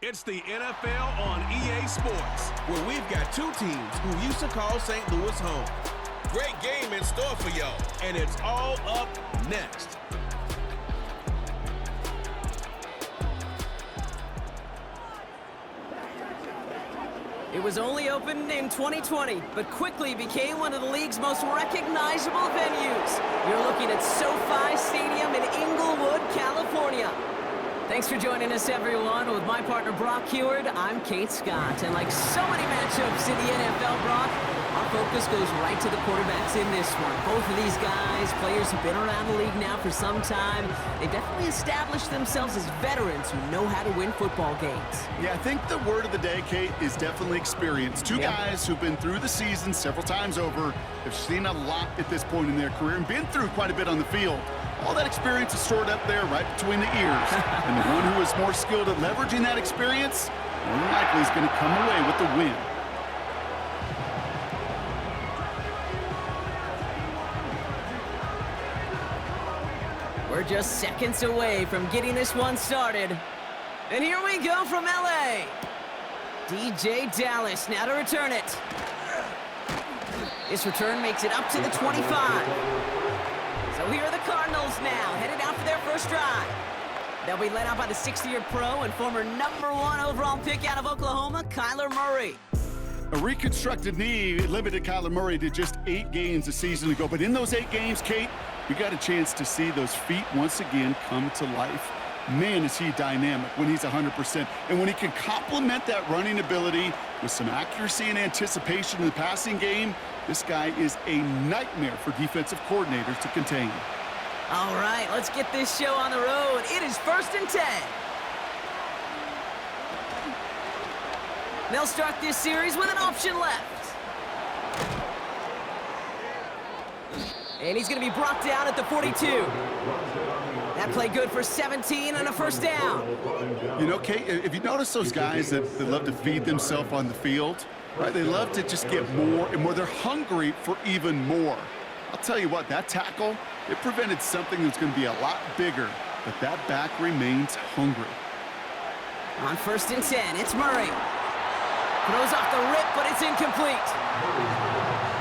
It's the NFL on EA Sports, where we've got two teams who used to call St. Louis home. Great game in store for y'all, and it's all up next. It was only opened in 2020, but quickly became one of the league's most recognizable venues. You're looking at SoFi Stadium in Inglewood, California. Thanks for joining us, everyone. With my partner, Brock Heward, I'm Kate Scott. And like so many matchups in the NFL, Brock, our focus goes right to the quarterbacks in this one. Both of these guys, players who've been around the league now for some time, they've definitely established themselves as veterans who know how to win football games. Yeah, I think the word of the day, Kate, is definitely experience. Two guys who've been through the season several times over, have seen a lot at this point in their career, and been through quite a bit on the field. All that experience is stored up there right between the ears. And the one who is more skilled at leveraging that experience, more than likely is going to come away with the win. We're just seconds away from getting this one started. And here we go from LA. DJ Dallas now to return it. This return makes it up to the 25. So here are the Cardinals now, headed out for their first drive. They'll be led out by the 60-year pro and former #1 overall pick out of Oklahoma, Kyler Murray. A reconstructed knee limited Kyler Murray to just 8 games a season ago. But in those 8 games, Kate, we got a chance to see those feet once again come to life. Man, is he dynamic when he's 100%. And when he can complement that running ability with some accuracy and anticipation in the passing game, this guy is a nightmare for defensive coordinators to contain. All right, let's get this show on the road. It is 1st and 10. They'll start this series with an option left. And he's going to be brought down at the 42. That play good for 17 and a first down. You know, Kate, if you notice those guys that love to feed themselves on the field, right? They love to just get more and more. They're hungry for even more. I'll tell you what, that tackle, it prevented something that's going to be a lot bigger, but that back remains hungry. On 1st and 10, it's Murray. Throws off the rip, but it's incomplete.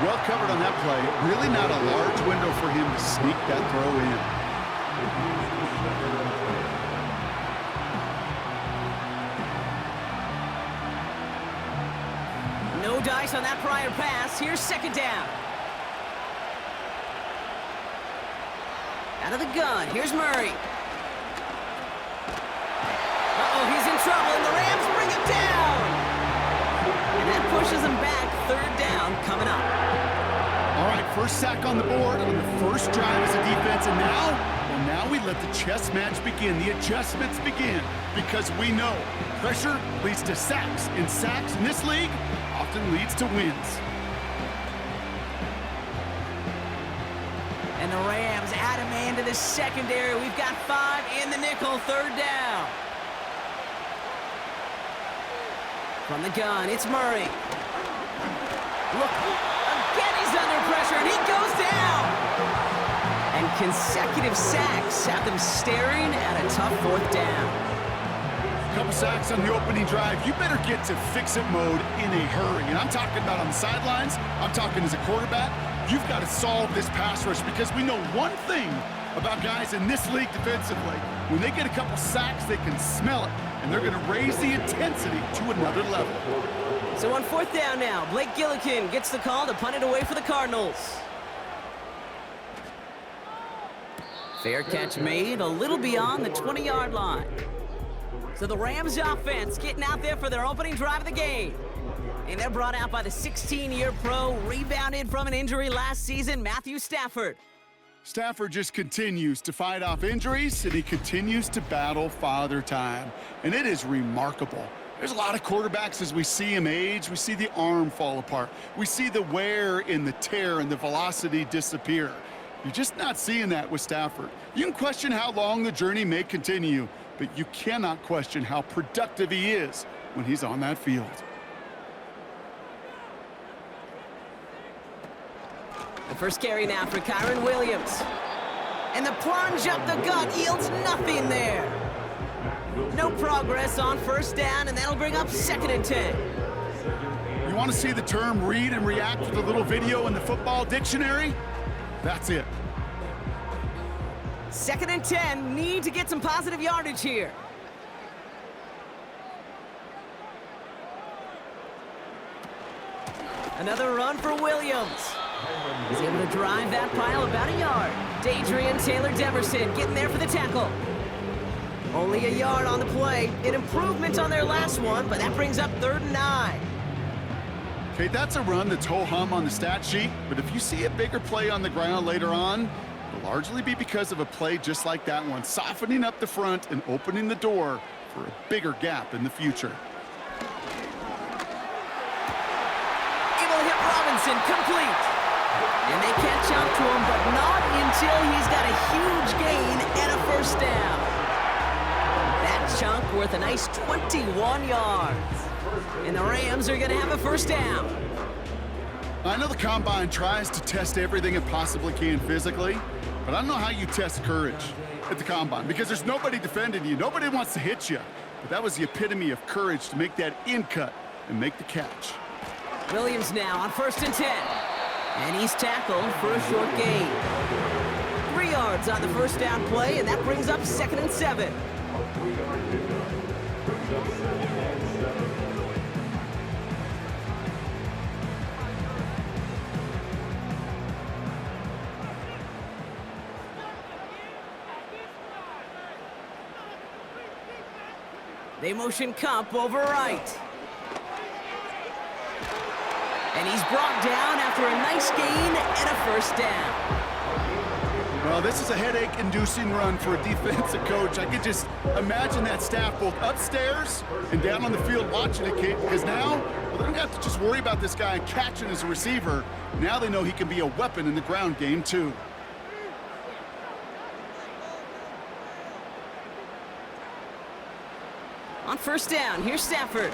Well covered on that play. Really not a large window for him to sneak that throw in. No dice on that prior pass. Here's 2nd down. Out of the gun. Here's Murray. Uh-oh, he's in trouble, and the Rams bring him down. And that pushes him back. 3rd down coming up. All right, first sack on the board on the first drive as a defense, and now we let the chess match begin. The adjustments begin, because we know pressure leads to sacks, and sacks in this league often leads to wins. And the Rams add a man to the secondary. We've got 5 in the nickel. 3rd down. From the gun, it's Murray. Look, again he's under pressure, and he goes down. And consecutive sacks have them staring at a tough 4th down. Couple sacks on the opening drive. You better get to fix-it mode in a hurry. And I'm talking about on the sidelines. I'm talking as a quarterback. You've got to solve this pass rush, because we know one thing about guys in this league defensively. When they get a couple sacks, they can smell it, and they're going to raise the intensity to another level. So on 4th down now, Blake Gillikin gets the call to punt it away for the Cardinals. Fair catch made a little beyond the 20-yard line. So the Rams offense getting out there for their opening drive of the game. And they're brought out by the 16-year pro, rebounded from an injury last season, Matthew Stafford. Stafford just continues to fight off injuries, and he continues to battle father time. And it is remarkable. There's a lot of quarterbacks, as we see him age, we see the arm fall apart. We see the wear and the tear and the velocity disappear. You're just not seeing that with Stafford. You can question how long the journey may continue, but you cannot question how productive he is when he's on that field. The first carry now for Kyron Williams. And the plunge up the gut yields nothing there. No progress on first down, and that'll bring up 2nd and 10. You want to see the term read and react with a little video in the football dictionary? That's it. 2nd and 10, need to get some positive yardage here. Another run for Williams. He's able to drive that pile about a yard. Dadrian Taylor-Deverson getting there for the tackle. Only a yard on the play. An improvement on their last one, but that brings up 3rd and 9. Okay, that's a run that's ho-hum on the stat sheet, but if you see a bigger play on the ground later on, it'll largely be because of a play just like that one, softening up the front and opening the door for a bigger gap in the future. Able to hit Robinson, complete. And they catch up to him, but not until he's got a huge gain and a first down. That chunk worth a nice 21 yards. And the Rams are going to have a first down. I know the Combine tries to test everything it possibly can physically, but I don't know how you test courage at the Combine because there's nobody defending you. Nobody wants to hit you. But that was the epitome of courage to make that in cut and make the catch. Williams now on 1st and 10. And he's tackled for a short gain. 3 yards on the first down play, and that brings up 2nd and 7. They motion Cup over right. And he's brought down after a nice gain and a first down. Well, this is a headache-inducing run for a defensive coach. I could just imagine that staff both upstairs and down on the field watching it, Kate, because now, well, they don't have to just worry about this guy catching as a receiver. Now they know he can be a weapon in the ground game, too. On first down, here's Stafford.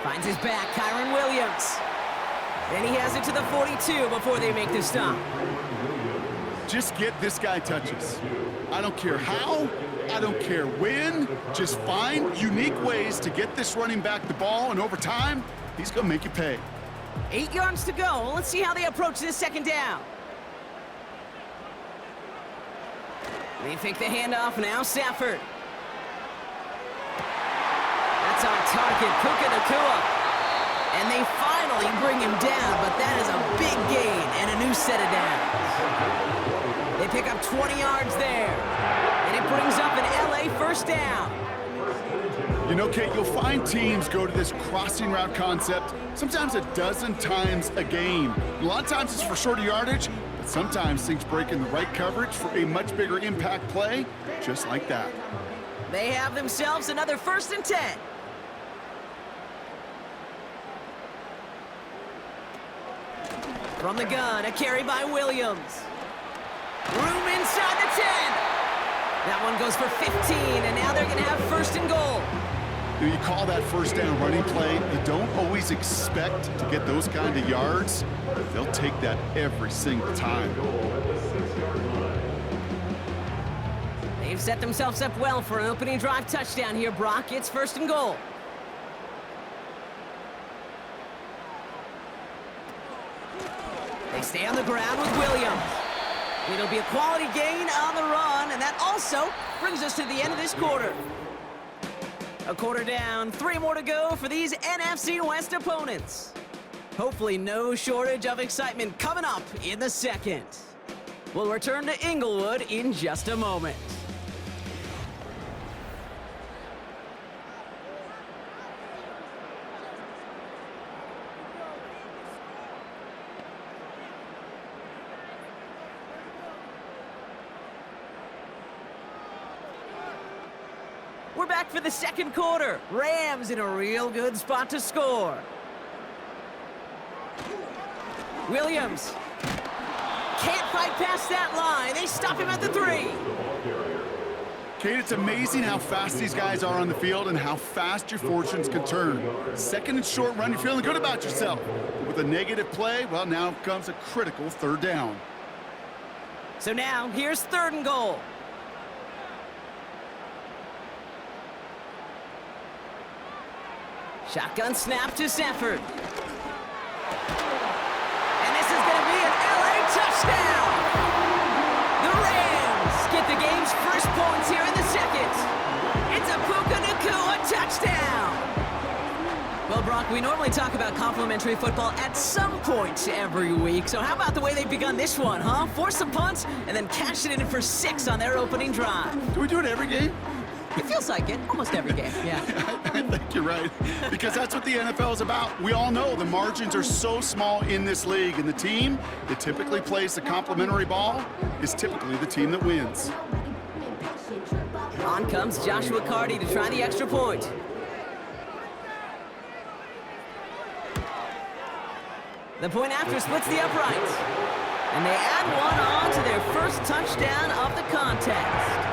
Finds his back, Kyron Williams. And he has it to the 42 before they make the stop. Just get this guy touches. I don't care how, I don't care when. Just find unique ways to get this running back the ball, and over time, he's going to make you pay. 8 yards to go. Let's see how they approach this 2nd down. They fake the handoff now, Stafford. That's on target, Puka Nacua. And they finally bring him down, but that is a big gain and a new set of downs. They pick up 20 yards there, and it brings up an LA first down. You know, Kate, you'll find teams go to this crossing route concept sometimes a dozen times a game. A lot of times it's for shorter yardage, but sometimes things break in the right coverage for a much bigger impact play, just like that. They have themselves another 1st and 10. From the gun, a carry by Williams. Room inside the 10. That one goes for 15, and now they're going to have 1st and goal. You call that first down running play. You don't always expect to get those kind of yards, but they'll take that every single time. They've set themselves up well for an opening drive touchdown here, Brock. It's 1st and goal. They stay on the ground with Williams. It'll be a quality gain on the run, and that also brings us to the end of this quarter. A quarter down, 3 more to go for these NFC West opponents. Hopefully no shortage of excitement coming up in the 2nd. We'll return to Inglewood in just a moment. We're back for the 2nd quarter. Rams in a real good spot to score. Williams can't fight past that line. They stop him at the 3. Kate, it's amazing how fast these guys are on the field and how fast your fortunes can turn. 2nd and short run, you're feeling good about yourself. But with a negative play, well, now comes a critical 3rd down. So now, here's 3rd and goal. Shotgun snap to Stafford. And this is going to be an LA touchdown. The Rams get the game's first points here in the second. It's a Puka Nacua touchdown. Well, Brock, we normally talk about complimentary football at some point every week. So how about the way they've begun this one, huh? Force some punts and then cash it in for 6 on their opening drive. Do we do it every game? It feels like it. Almost every game, yeah. I think you're right, because that's what the NFL is about. We all know the margins are so small in this league, and the team that typically plays the complimentary ball is typically the team that wins. On comes Joshua Carty to try the extra point. The point after splits the uprights. And they add one on to their first touchdown of the contest.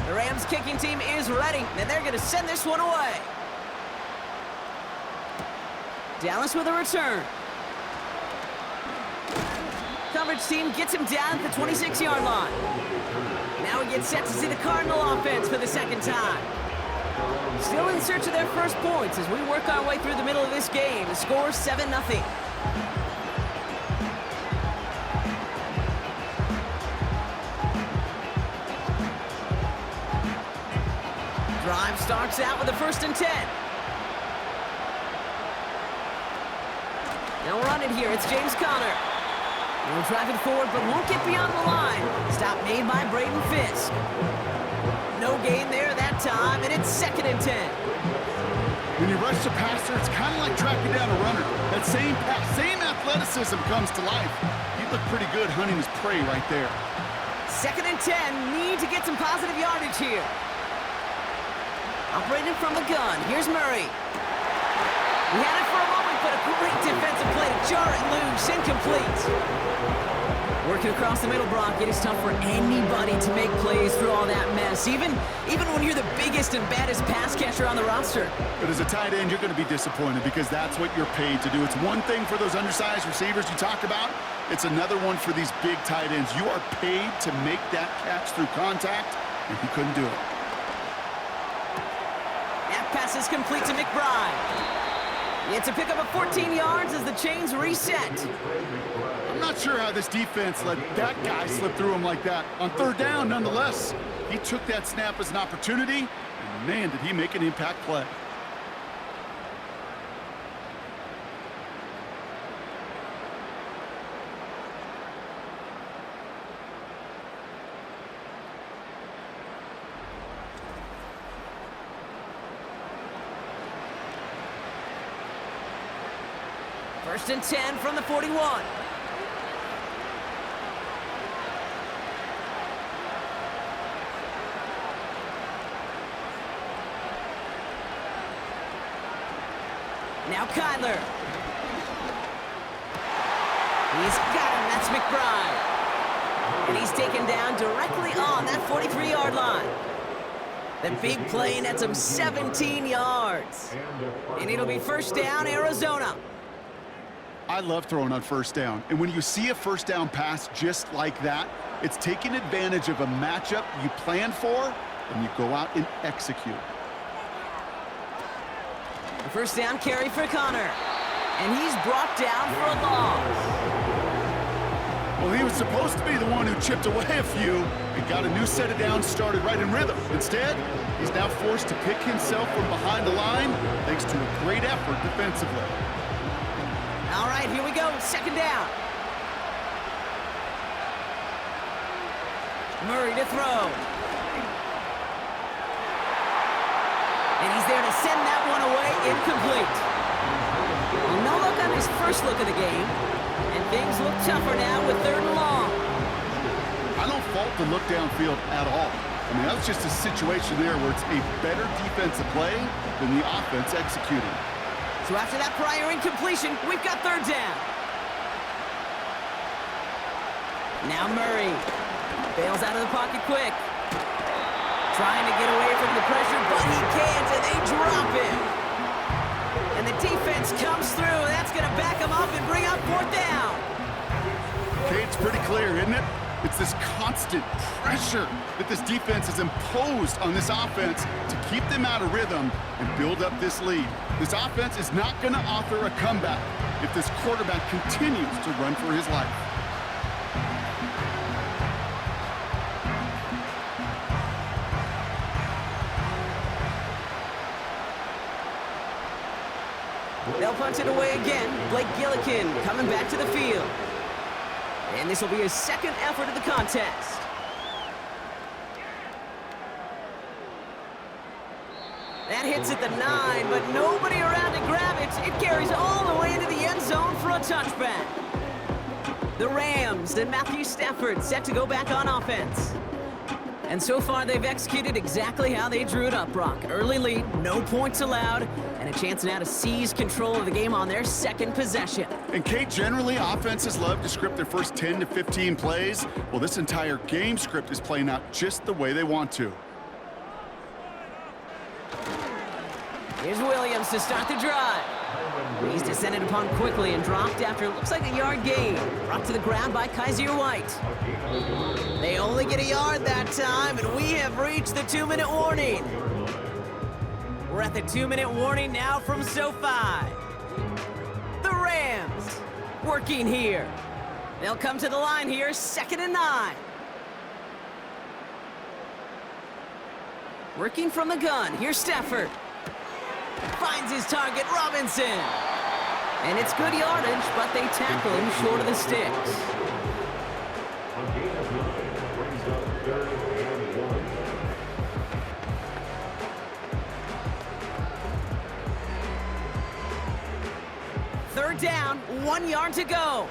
The Rams kicking team is ready, and they're going to send this one away. Dallas with a return. Coverage team gets him down at the 26-yard line. Now we get set to see the Cardinal offense for the second time. Still in search of their first points as we work our way through the middle of this game. The score 7-0. Drive starts out with a 1st and 10. Now we're on it here. It's James Conner. He'll drive it forward, but won't get beyond the line. Stop made by Braden Fisk. No gain there that time, and it's 2nd and 10. When you rush the passer, it's kind of like tracking down a runner. That same athleticism comes to life. He looked pretty good hunting his prey right there. 2nd and 10. Need to get some positive yardage here. Operating from the gun. Here's Murray. We had it for a moment, but a great defensive play to jar it loose. Incomplete. Working across the middle, Brock. It is tough for anybody to make plays through all that mess, even when you're the biggest and baddest pass catcher on the roster. But as a tight end, you're going to be disappointed because that's what you're paid to do. It's one thing for those undersized receivers you talk about. It's another one for these big tight ends. You are paid to make that catch through contact, and he couldn't do it. That pass is complete to McBride. It's a pickup of 14 yards as the chains reset. I'm not sure how this defense let that guy slip through him like that. On 3rd down, nonetheless, he took that snap as an opportunity, and man, did he make an impact play. First and 10 from the 41. Now Kyler. He's got him. That's McBride. And he's taken down directly on that 43-yard line. The big play nets him 17 yards. And it'll be 1st down, Arizona. I love throwing on 1st down. And when you see a 1st down pass just like that, it's taking advantage of a matchup you plan for, and you go out and execute. The 1st down carry for Conner. And he's brought down for a loss. Well, he was supposed to be the one who chipped away a few and got a new set of downs started right in rhythm. Instead, he's now forced to pick himself from behind the line thanks to a great effort defensively. All right, here we go. 2nd down. Murray to throw. And he's there to send that one away. Incomplete. Well, no look on his first look of the game. And things look tougher now with 3rd and long. I don't fault the look downfield at all. I mean, that's just a situation there where it's a better defensive play than the offense executing. So after that prior incompletion, we've got third down. Now Murray bails out of the pocket quick. Trying to get away from the pressure, but he can't, and they drop him. And the defense comes through. That's going to back him up and bring up fourth down. Okay, it's pretty clear, isn't it? It's this constant pressure that this defense has imposed on this offense to keep them out of rhythm and build up this lead. This offense is not going to offer a comeback if this quarterback continues to run for his life. They'll punt it away again. Blake Gillikin coming back to the field. And this will be his second effort of the contest. That hits at the 9, but nobody around to grab it. It carries all the way into the end zone for a touchback. The Rams and Matthew Stafford set to go back on offense. And so far, they've executed exactly how they drew it up, Brock. Early lead, no points allowed, and a chance now to seize control of the game on their second possession. And Kate, generally, offenses love to script their first 10 to 15 plays. Well, this entire game script is playing out just the way they want to. Here's Williams to start the drive. He's descended upon quickly and dropped after it looks like a yard gain. Brought to the ground by Kaiser White. They only get a yard that time, and we have reached the 2-minute warning. We're at the 2-minute warning now from SoFi. The Rams working here. They'll come to the line here, 2nd and 9. Working from the gun, here's Stafford. Finds his target, Robinson. And it's good yardage, but they tackle him short of the sticks. Third down, 1 yard to go.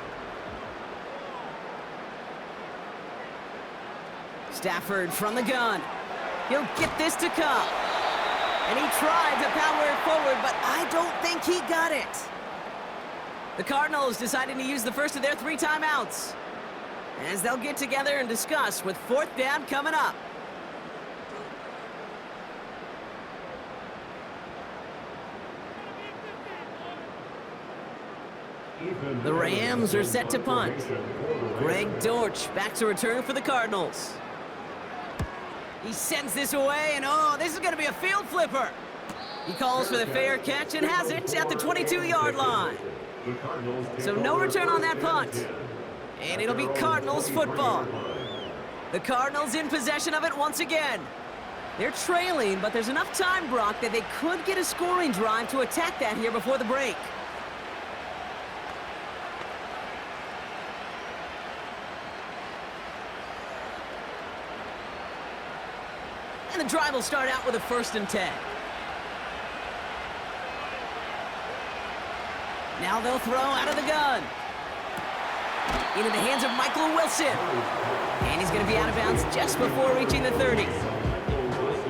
Stafford from the gun. He'll get this to come. And he tried to power it forward, but I don't think he got it. The Cardinals deciding to use the first of their 3 timeouts, as they'll get together and discuss with fourth down coming up. The Rams are set to punt. Greg Dortch back to return for the Cardinals. He sends this away, and oh, this is going to be a field flipper. He calls for the fair catch and has it at the 22-yard line. So no return on that punt. And it'll be Cardinals football. The Cardinals in possession of it once again. They're trailing, but there's enough time, Brock, that they could get a scoring drive to attack that here before the break. And the drive will start out with a 1st and 10. Now they'll throw out of the gun. Into the hands of Michael Wilson. And he's going to be out of bounds just before reaching the 30.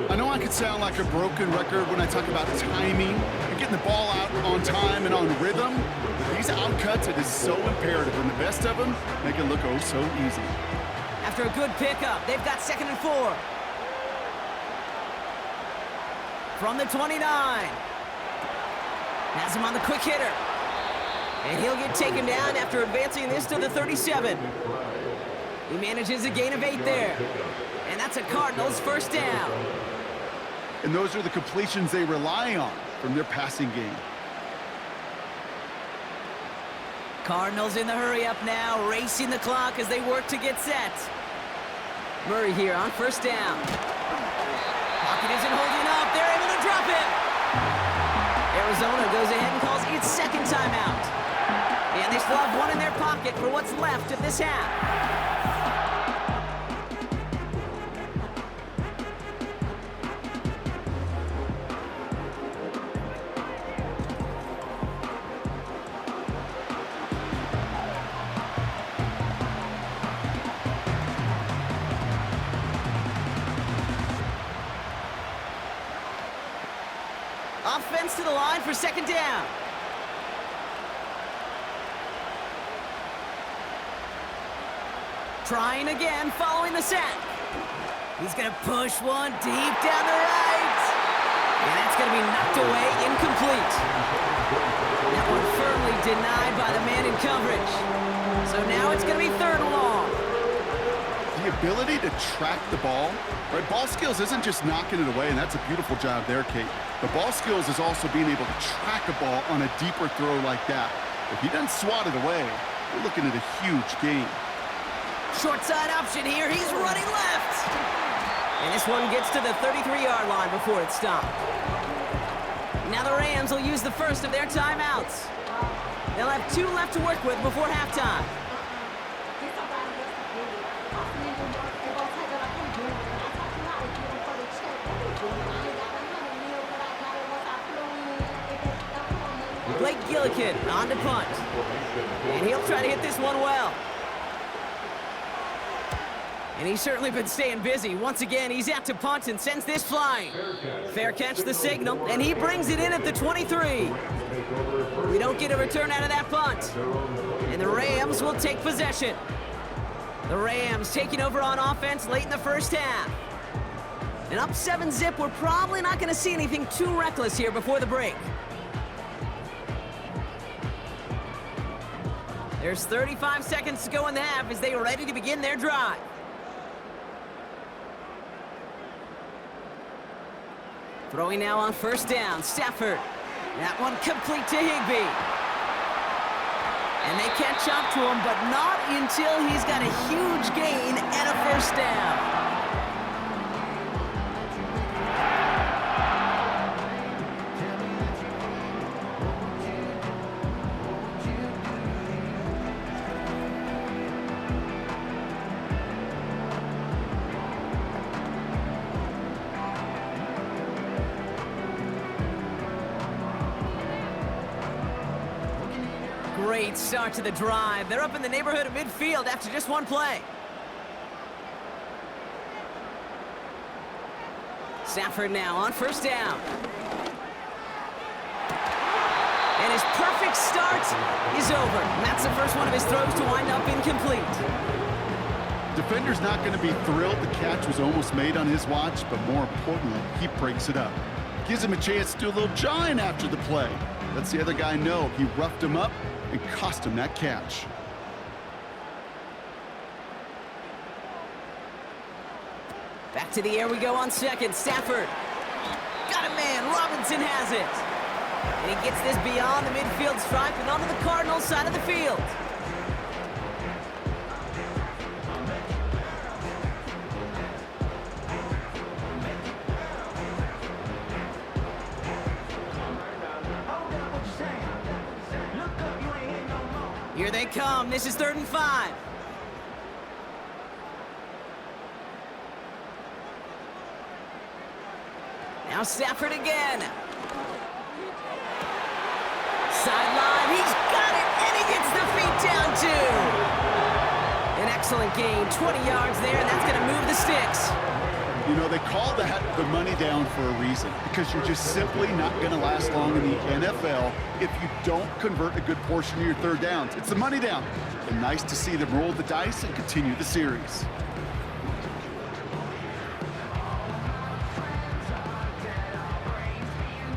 I know I could sound like a broken record when I talk about timing and getting the ball out on time and on rhythm. But these outcuts, it is so imperative, and the best of them make it look oh so easy. After a good pickup, they've got 2nd and 4. From the 29. Has him on the quick hitter. And he'll get taken down after advancing this to the 37. He manages a gain of 8 there. And that's a Cardinals first down. And those are the completions they rely on from their passing game. Cardinals in the hurry-up now, racing the clock as they work to get set. Murray here on first down. Pocket isn't holding up. They're able to drop it. Arizona goes ahead and calls its 2nd timeout. And they still have 1 in their pocket for what's left of this half. Offense to the line for 2nd down. Trying again, following the sack. He's going to push one deep down the right. And that's going to be knocked away, incomplete. That one firmly denied by the man in coverage. So now it's going to be 3rd and long. The ability to track the ball, right? Ball skills isn't just knocking it away, and that's a beautiful job there, Kate. The ball skills is also being able to track a ball on a deeper throw like that. If he doesn't swat it away, we're looking at a huge gain. Short side option here. He's running left. And this one gets to the 33-yard line before it's stopped. Now the Rams will use the first of their timeouts. They'll have 2 left to work with before halftime. Blake Gillikin on to punt. And he'll try to hit this one well. And he's certainly been staying busy. Once again, he's out to punt and sends this flying. Fair catch the signal, and he brings it in at the 23. We don't get a return out of that punt. And the Rams will take possession. The Rams taking over on offense late in the first half. And up 7-zip, we're probably not going to see anything too reckless here before the break. There's 35 seconds to go in the half as they are ready to begin their drive. Throwing now on 1st down, Stafford. That one complete to Higbee. And they catch up to him, but not until he's got a huge gain and a 1st down. Great start to the drive. They're up in the neighborhood of midfield after just one play. Stafford now on 1st down. And his perfect start is over. That's the first one of his throws to wind up incomplete. Defender's not going to be thrilled the catch was almost made on his watch, but more importantly, he breaks it up. Gives him a chance to do a little jawing after the play. Lets the other guy know he roughed him up and cost him that catch. Back to the air we go on 2nd. Stafford. Got a man. Robinson has it. And he gets this beyond the midfield stripe and onto the Cardinals side of the field. Here they come. This is 3rd and 5. Now Stafford again. Sideline. He's got it, and he gets the feet down too. An excellent gain. 20 yards there, and that's going to move the sticks. You know, they call that the money down for a reason, because you're just simply not going to last long in the NFL if you don't convert a good portion of your 3rd downs. It's the money down. And nice to see them roll the dice and continue the series.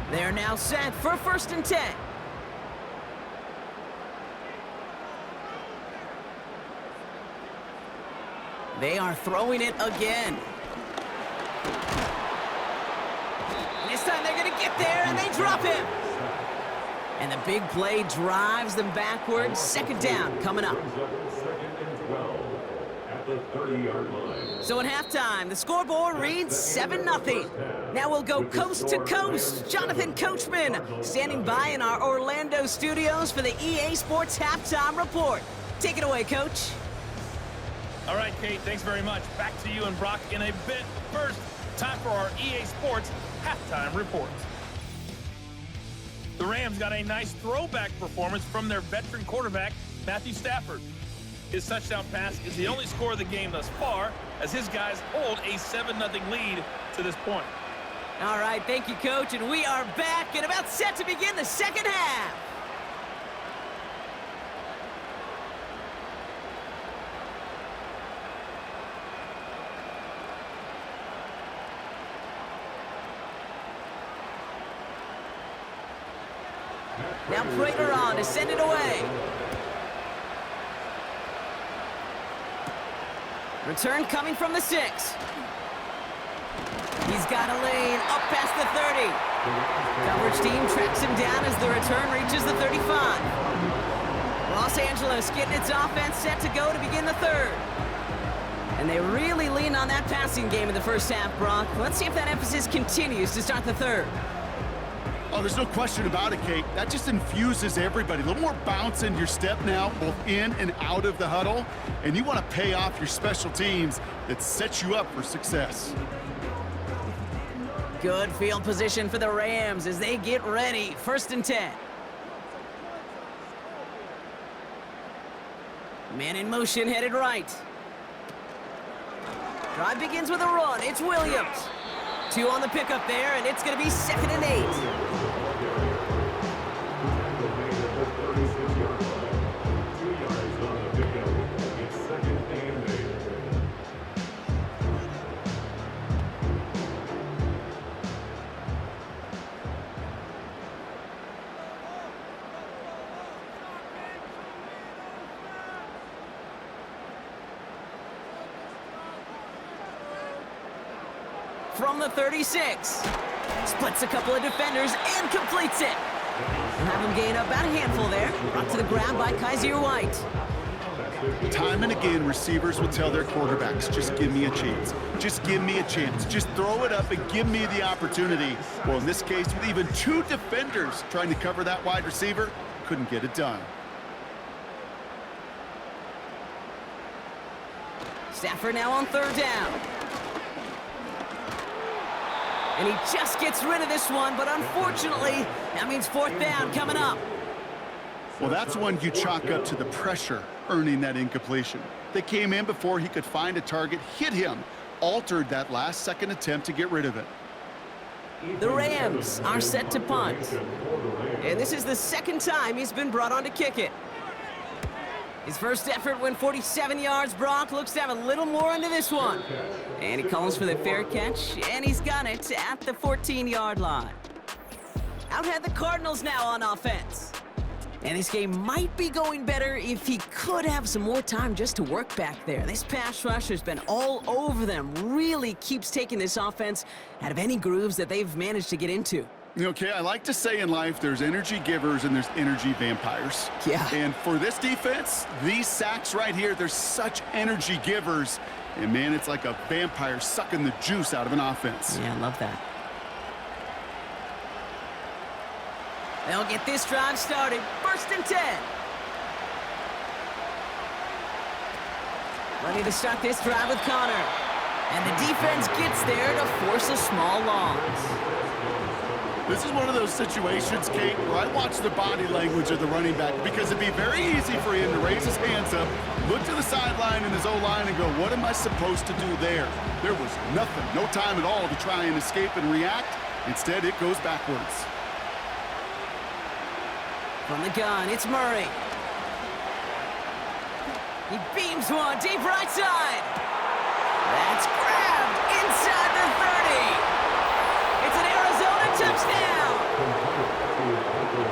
They're now set for 1st and 10. They are throwing it again. And this time they're going to get there, and they drop him. And the big play drives them backwards. 2nd down coming up. So at halftime, the scoreboard reads 7-0. Now we'll go coast to coast. Jonathan Coachman standing by in our Orlando studios for the EA Sports Halftime Report. Take it away, Coach. All right, Kate, thanks very much. Back to you and Brock in a bit. First, time for our EA Sports Halftime Report. The Rams got a nice throwback performance from their veteran quarterback, Matthew Stafford. His touchdown pass is the only score of the game thus far, as his guys hold a 7-0 lead to this point. All right, thank you, Coach, and we are back and about set to begin the 2nd half. Now Prater on to send it away. Return coming from the 6. He's got a lane up past the 30. Coverage team tracks him down as the return reaches the 35. Los Angeles getting its offense set to go to begin the 3rd. And they really lean on that passing game in the first half, Brock. Let's see if that emphasis continues to start the 3rd. Oh, there's no question about it, Kate. That just infuses everybody. A little more bounce in your step now, both in and out of the huddle. And you want to pay off your special teams that sets you up for success. Good field position for the Rams as they get ready. 1st and 10. Man in motion headed right. Drive begins with a run. It's Williams. 2 on the pickup there, and it's going to be 2nd and 8. From the 36. Splits a couple of defenders and completes it. We'll have him gain up about a handful there. Brought to the ground by Kaiser White. Time and again, receivers will tell their quarterbacks, just give me a chance. Just give me a chance. Just throw it up and give me the opportunity. Well, in this case, with even 2 defenders trying to cover that wide receiver, couldn't get it done. Stafford now on 3rd down. And he just gets rid of this one, but unfortunately, that means 4th down coming up. Well, that's one you chalk up to the pressure earning that incompletion. They came in before he could find a target, hit him, altered that last-second attempt to get rid of it. The Rams are set to punt. And this is the 2nd time he's been brought on to kick it. His first effort went 47 yards. Brock looks to have a little more into this one. And he calls for the fair catch, and he's got it at the 14-yard line. Out had the Cardinals now on offense. And this game might be going better if he could have some more time just to work back there. This pass rush has been all over them. Really keeps taking this offense out of any grooves that they've managed to get into. Okay, I like to say in life there's energy givers and there's energy vampires. Yeah. And for this defense, these sacks right here, they're such energy givers. And man, it's like a vampire sucking the juice out of an offense. Yeah, I love that. They'll get this drive started. 1st and 10. Ready to start this drive with Connor. And the defense gets there to force a small loss. This is one of those situations, Kate, where I watch the body language of the running back because it'd be very easy for him to raise his hands up, look to the sideline in his O-line and go, what am I supposed to do there? There was nothing, no time at all to try and escape and react. Instead, it goes backwards. From the gun, it's Murray. He beams one deep right side. That's grabbed inside the 30. It's an Arizona touchdown.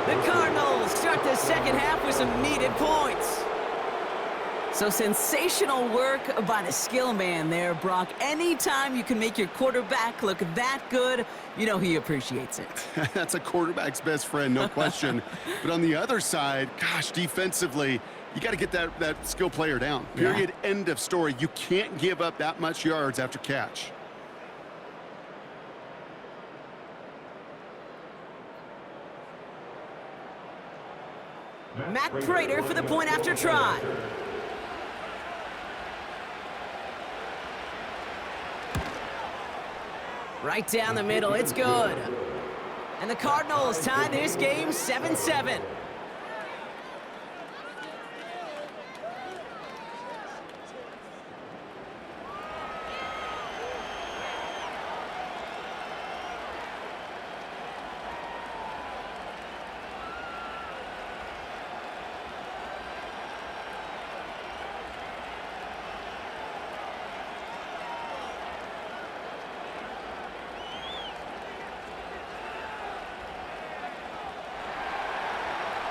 The Cardinals start the 2nd half with some needed points. So sensational work by the skill man there, Brock. Anytime you can make your quarterback look that good, you know he appreciates it. That's a quarterback's best friend, no question. But on the other side, gosh, defensively, you got to get that skill player down. Period. Yeah. End of story. You can't give up that much yards after catch. Matt Prater for the point after try. Right down the middle, it's good. And the Cardinals tie this game 7-7.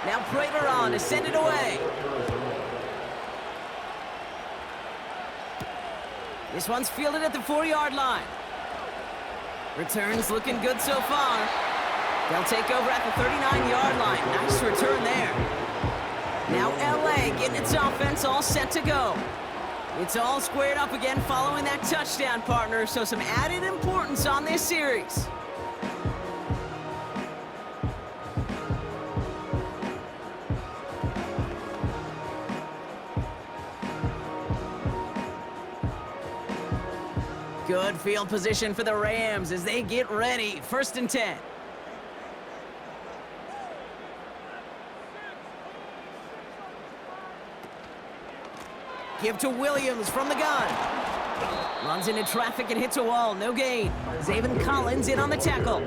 Now Prater on to send it away. This one's fielded at the 4-yard line. Returns looking good so far. They'll take over at the 39-yard line. Nice return there. Now LA getting its offense all set to go. It's all squared up again following that touchdown, partner, so some added importance on this series. Good field position for the Rams as they get ready. 1st and 10. Give to Williams from the gun. Runs into traffic and hits a wall. No gain. Zaven Collins in on the tackle.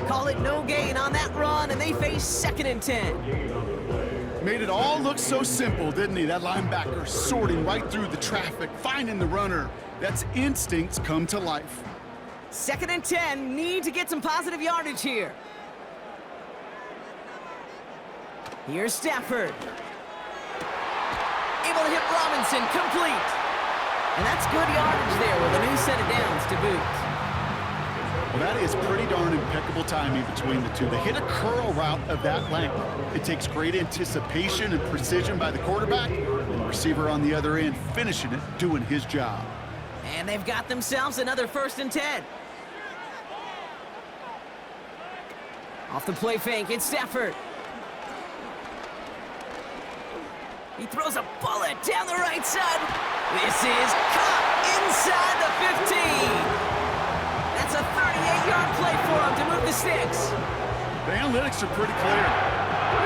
Call it no gain on that run, and they face 2nd and 10. Made it all look so simple, didn't he? That linebacker sorting right through the traffic, finding the runner. That's instincts come to life. 2nd and 10. Need to get some positive yardage here. Here's Stafford. Able to hit Robinson, complete. And that's good yardage there with a new set of downs to boot. Well, that is pretty darn impeccable timing between the two. They hit a curl route of that length. It takes great anticipation and precision by the quarterback, and the receiver on the other end finishing it, doing his job. And they've got themselves another 1st and 10. Off the play fake, it's Stafford. He throws a bullet down the right side. This is caught inside the 15. That's a 38-yard play for him to move the sticks. The analytics are pretty clear.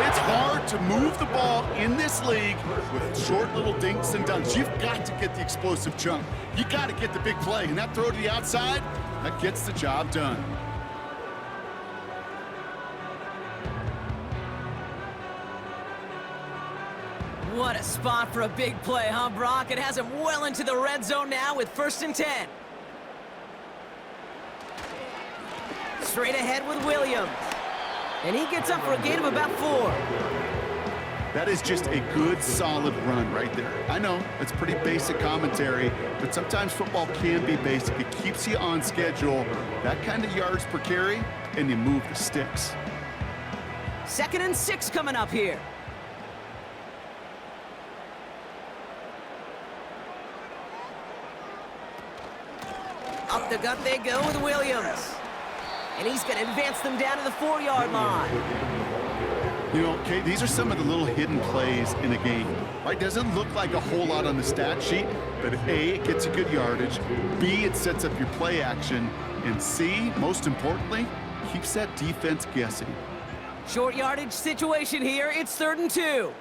It's hard to move the ball in this league with short little dinks and dunks. You've got to get the explosive chunk. You got to get the big play, and that throw to the outside, that gets the job done. What a spot for a big play, huh, Brock? It has him well into the red zone now with 1st and 10. Straight ahead with Williams. And he gets up for a gain of about 4. That is just a good, solid run right there. I know, it's pretty basic commentary, but sometimes football can be basic. It keeps you on schedule. That kind of yards per carry, and you move the sticks. 2nd and 6 coming up here. Up the gut they go with Williams. And he's going to advance them down to the 4-yard line. You know, Kate, these are some of the little hidden plays in a game. Right? Doesn't look like a whole lot on the stat sheet, but A, it gets you good yardage. B, it sets up your play action. And C, most importantly, keeps that defense guessing. Short yardage situation here. It's 3rd and 2.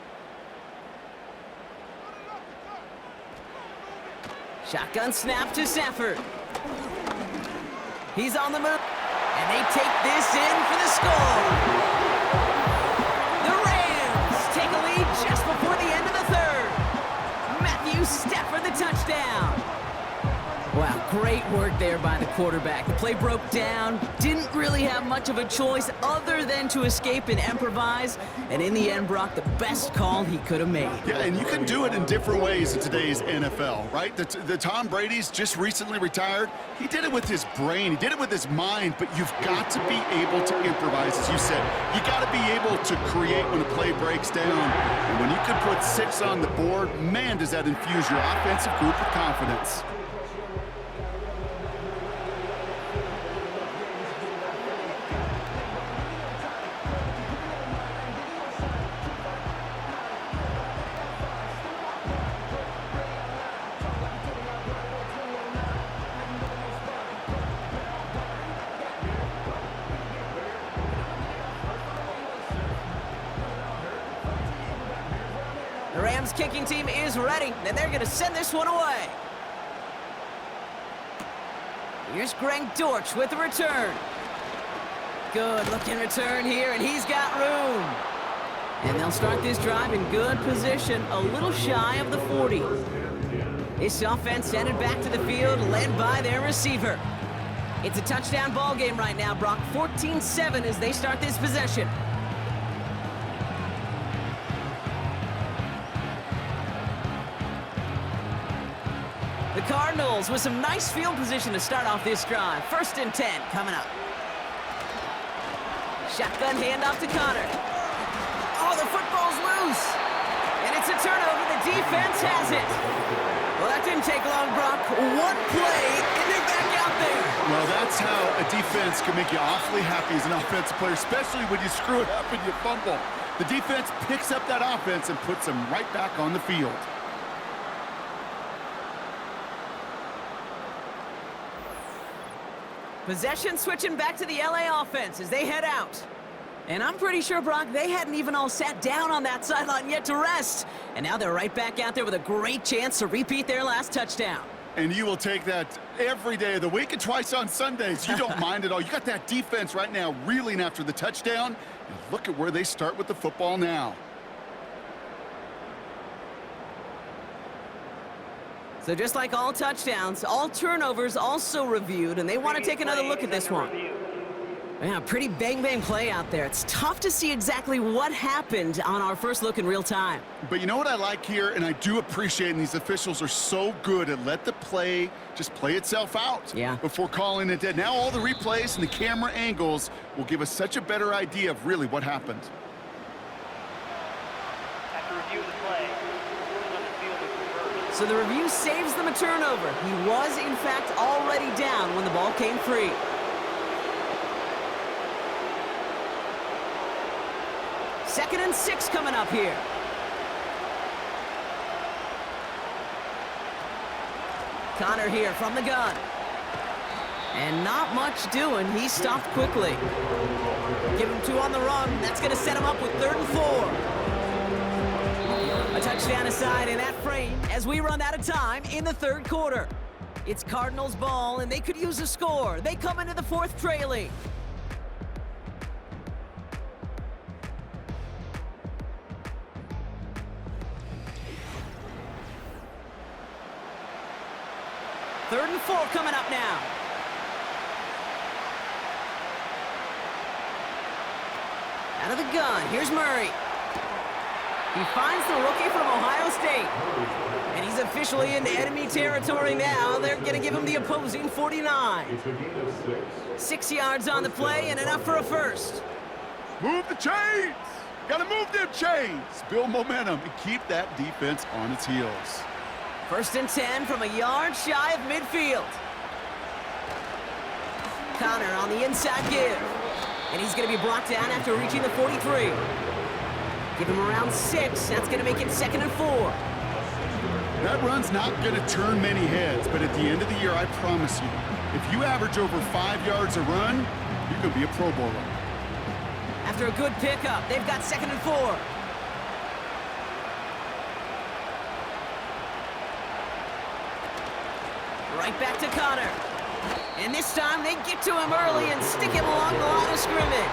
Shotgun snap to Stafford. He's on the move, and they take this in for the score. The Rams take a lead just before the end of the 3rd. Matthew Stafford the touchdown. Wow, great work there by the quarterback. The play broke down, didn't really have much of a choice other than to escape and improvise, and in the end, Brock, the best call he could have made. Yeah, and you can do it in different ways in today's NFL, right? The Tom Brady's just recently retired. He did it with his brain, he did it with his mind, but you've got to be able to improvise, as you said. You got to be able to create when a play breaks down. And when you can put 6 on the board, man, does that infuse your offensive group with confidence. The Rams kicking team is ready, and they're going to send this one away. Here's Greg Dortch with the return. Good looking return here, and he's got room. And they'll start this drive in good position, a little shy of the 40. This offense headed back to the field, led by their receiver. It's a touchdown ball game right now, Brock. 14-7 as they start this possession. The Cardinals with some nice field position to start off this drive. 1st and 10 coming up. Shotgun handoff to Connor. Oh, the football's loose. And it's a turnover. The defense has it. Well, that didn't take long, Brock. One play, and they're back out there. Well, that's how a defense can make you awfully happy as an offensive player, especially when you screw it up and you fumble. The defense picks up that offense and puts them right back on the field. Possession switching back to the LA offense as they head out. And I'm pretty sure, Brock, they hadn't even all sat down on that sideline yet to rest. And now they're right back out there with a great chance to repeat their last touchdown. And you will take that every day of the week and twice on Sundays. You don't mind at all. You got that defense right now reeling after the touchdown. And look at where they start with the football now. So just like all touchdowns, all turnovers also reviewed, and they want to take another look at this one. Yeah, pretty bang-bang play out there. It's tough to see exactly what happened on our first look in real time. But you know what I like here, and I do appreciate, and these officials are so good at let the play just play itself out before calling it dead. Now all the replays and the camera angles will give us such a better idea of really what happened. After review of the play, ruling on the field is reversed. So the review saves them a turnover. He was, in fact, already down when the ball came free. Second and 6 coming up here. Connor here from the gun. And not much doing. He stopped quickly. Give him 2 on the run. That's going to set him up with 3rd and 4. A touchdown aside in that frame as we run out of time in the 3rd quarter. It's Cardinals ball, and they could use a score. They come into the 4th trailing. Third and 4 coming up now. Out of the gun, here's Murray. He finds the rookie from Ohio State. And he's officially into enemy territory now. They're going to give him the opposing 49. 6 yards on the play and enough for a first. Move the chains! Gotta move them chains! Build momentum and keep that defense on its heels. 1st and 10 from a yard shy of midfield. Connor on the inside give. And he's going to be brought down after reaching the 43. Give him around 6. That's going to make it 2nd and 4. That run's not going to turn many heads, but at the end of the year, I promise you, if you average over 5 yards a run, you're going to be a Pro Bowler. After a good pickup, they've got 2nd and 4. Right back to Connor. And this time they get to him early and stick him along the line of scrimmage.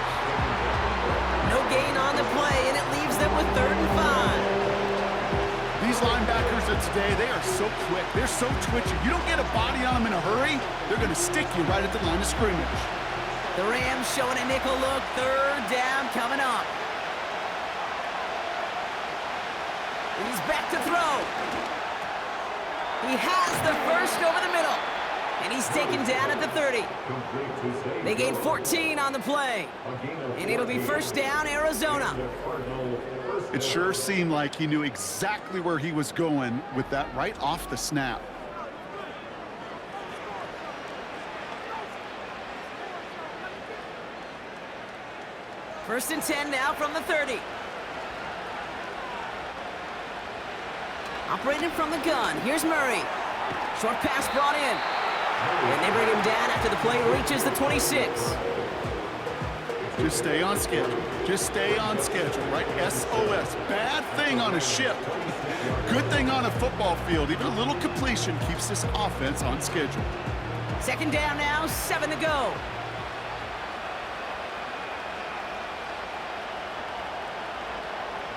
No gain on the play, and it leaves them with 3rd and 5. These linebackers of today, they are so quick. They're so twitchy. You don't get a body on them in a hurry, they're going to stick you right at the line of scrimmage. The Rams showing a nickel look. 3rd down coming up. He's back to throw. He has the first over the middle. And he's taken down at the 30. They gain 14 on the play. And it'll be 1st down, Arizona. It sure seemed like he knew exactly where he was going with that right off the snap. First and 10 now from the 30. Operating from the gun. Here's Murray. Short pass brought in. And they bring him down after the play reaches the 26. Just stay on schedule. Just stay on schedule, right? SOS. Bad thing on a ship. Good thing on a football field. Even a little completion keeps this offense on schedule. 2nd down now, 7 to go.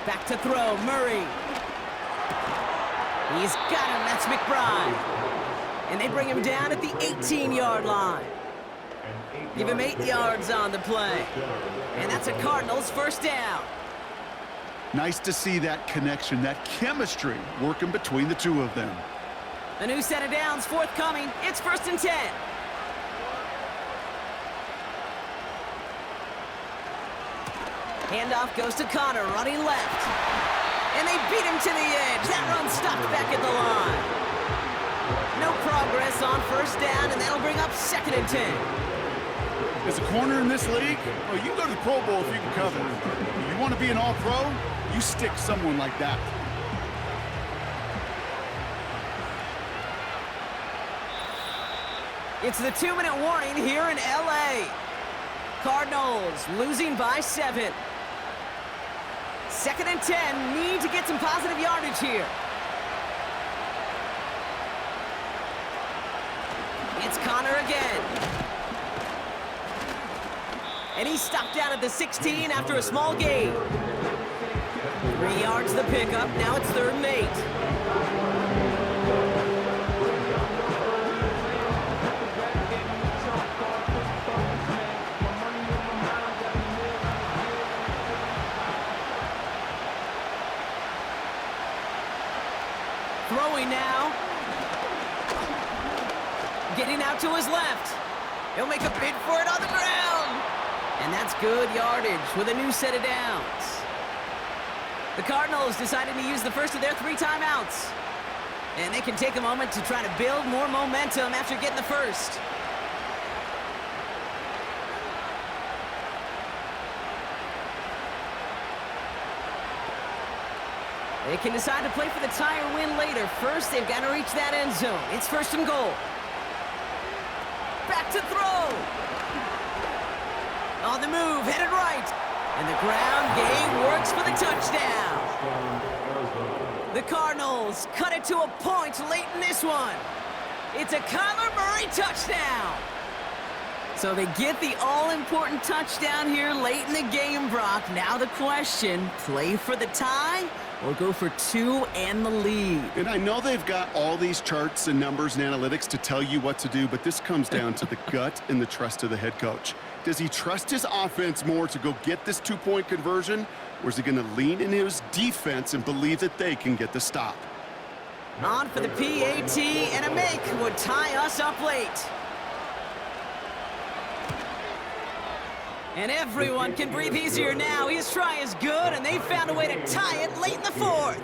Back to throw, Murray. He's got him, that's McBride. And they bring him down at the 18-yard line. Give him 8 yards on the play. And that's a Cardinals 1st down. Nice to see that connection, that chemistry working between the two of them. A new set of downs forthcoming. It's 1st and 10. Handoff goes to Connor, running left. And they beat him to the edge. That run stopped back at the line. No progress on 1st down, and that'll bring up 2nd and 10. As a corner in this league, well, you can go to the Pro Bowl if you can cover. If you want to be an all-pro, you stick someone like that. It's the 2-minute warning here in L.A. Cardinals losing by 7. 2nd and 10, need to get some positive yardage here. It's Connor again. And he's stopped down at the 16 after a small gain. 3 yards the pickup, now it's 3rd and 8. Throwing now. Getting out to his left. He'll make a bid for it on the ground. And that's good yardage with a new set of downs. The Cardinals decided to use the first of their 3 timeouts. And they can take a moment to try to build more momentum after getting the first. They can decide to play for the tie or win later. First, they've got to reach that end zone. It's 1st and goal. Back to throw. On the move, headed right. And the ground game works for the touchdown. The Cardinals cut it to a point late in this one. It's a Kyler Murray touchdown. So they get the all-important touchdown here late in the game, Brock. Now the question, play for the tie or go for 2 and the lead? And I know they've got all these charts and numbers and analytics to tell you what to do, but this comes down to the gut and the trust of the head coach. Does he trust his offense more to go get this 2-point conversion, or is he going to lean in his defense and believe that they can get the stop? On for the PAT, and a make would tie us up late. And everyone can breathe easier now. His try is good, and they found a way to tie it late in the 4th.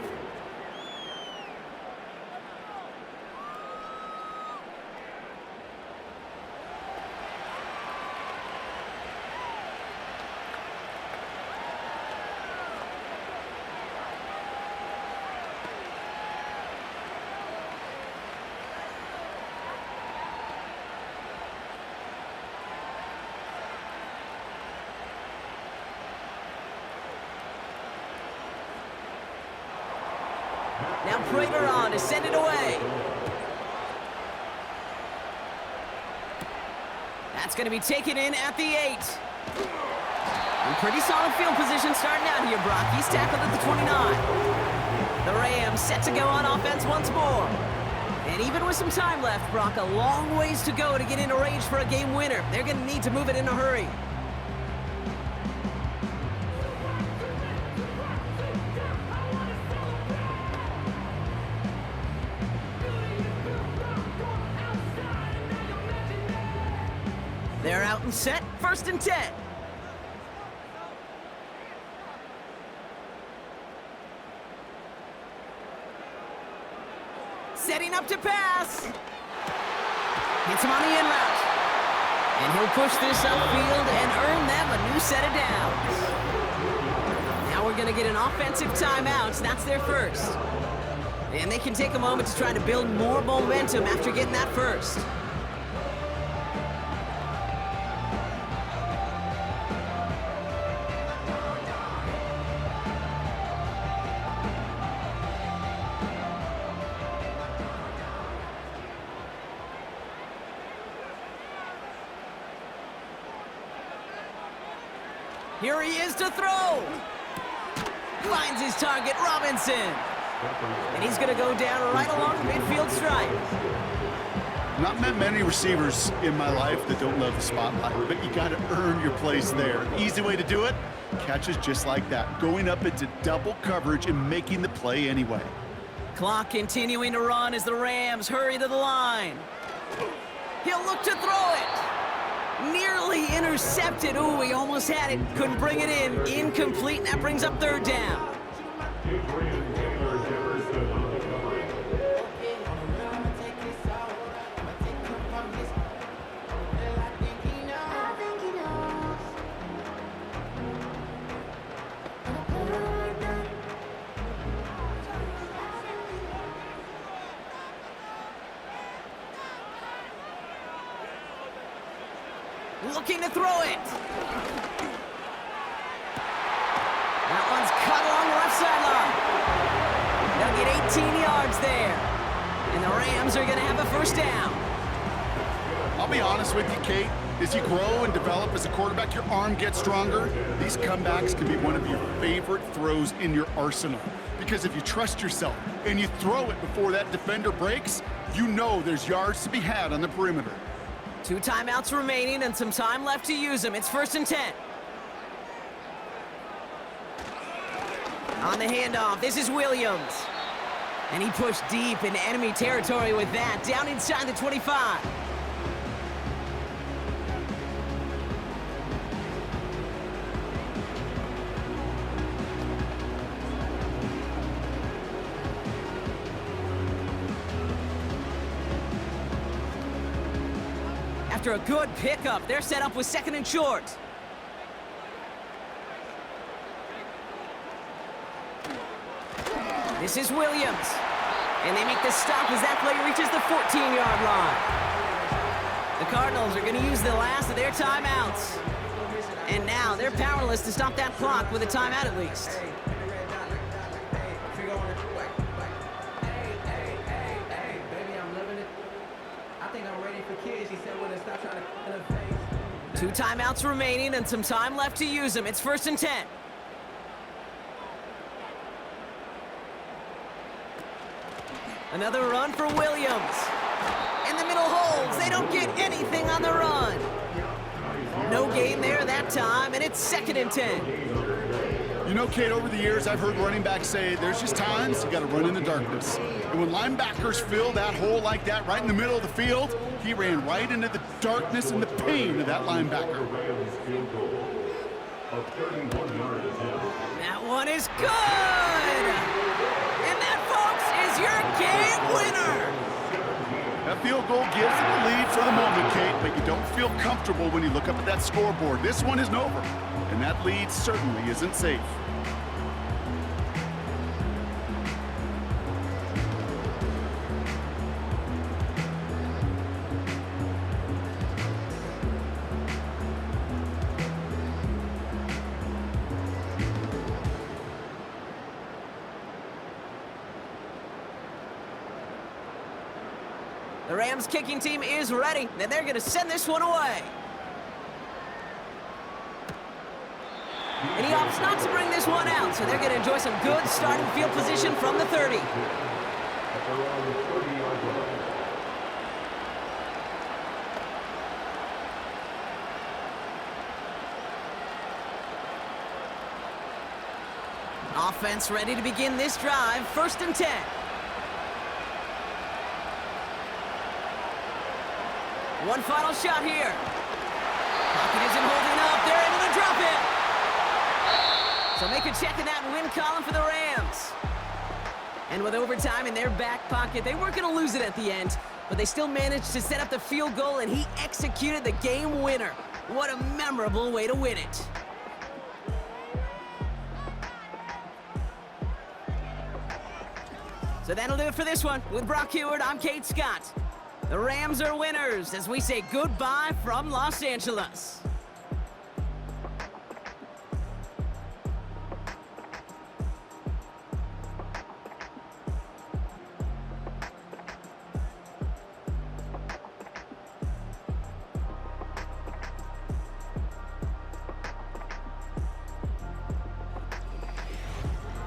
Now Prater on to send it away. That's going to be taken in at the 8. And pretty solid field position starting out here, Brock. He's tackled at the 29. The Rams set to go on offense once more. And even with some time left, Brock, a long ways to go to get into range for a game winner. They're going to need to move it in a hurry. They're out and set, 1st and 10. Setting up to pass. Hits him on the in route. And he'll push this upfield and earn them a new set of downs. Now we're going to get an offensive timeout. That's their first. And they can take a moment to try to build more momentum after getting that first. Here he is to throw. Finds his target, Robinson. And he's going to go down right along the midfield stripe. Not met many receivers in my life that don't love the spotlight, but you got to earn your place there. Easy way to do it, catches just like that, going up into double coverage and making the play anyway. Clock continuing to run as the Rams hurry to the line. He'll look to throw it. Nearly intercepted. Ooh, he almost had it. Couldn't bring it in. Incomplete, and that brings up third down. Looking to throw it. That one's cut along the left sideline. They'll get 18 yards there. And the Rams are going to have a first down. I'll be honest with you, Kate. As you grow and develop as a quarterback, your arm gets stronger. These comebacks can be one of your favorite throws in your arsenal. Because if you trust yourself and you throw it before that defender breaks, you know there's yards to be had on the perimeter. 2 timeouts remaining and some time left to use them. It's 1st and 10. On the handoff, this is Williams. And he pushed deep into enemy territory with that, down inside the 25. After a good pickup, they're set up with 2nd and short. This is Williams. And they make the stop as that play reaches the 14-yard line. The Cardinals are going to use the last of their timeouts. And now they're powerless to stop that clock with a timeout at least. Two timeouts remaining and some time left to use them. It's 1st and 10. Another run for Williams. In the middle holds. They don't get anything on the run. No gain there that time, and it's 2nd and 10. You know, Kate, over the years, I've heard running backs say there's just times you got to run in the darkness. And when linebackers fill that hole like that right in the middle of the field, he ran right into the darkness and the pain of that linebacker. That one is good! And that, folks, is your game winner! That field goal gives them the lead for the moment, Kate, but you don't feel comfortable when you look up at that scoreboard. This one isn't over, and that lead certainly isn't safe. The Rams kicking team is ready, and they're going to send this one away. And he opts not to bring this one out, so they're going to enjoy some good starting field position from the 30. Offense ready to begin this drive, 1st and 10. One final shot here. Pocket isn't holding up. They're able to drop it. So make a check in that win column for the Rams. And with overtime in their back pocket, they weren't going to lose it at the end, but they still managed to set up the field goal, and he executed the game winner. What a memorable way to win it. So that'll do it for this one. With Brock Heward, I'm Kate Scott. The Rams are winners as we say goodbye from Los Angeles.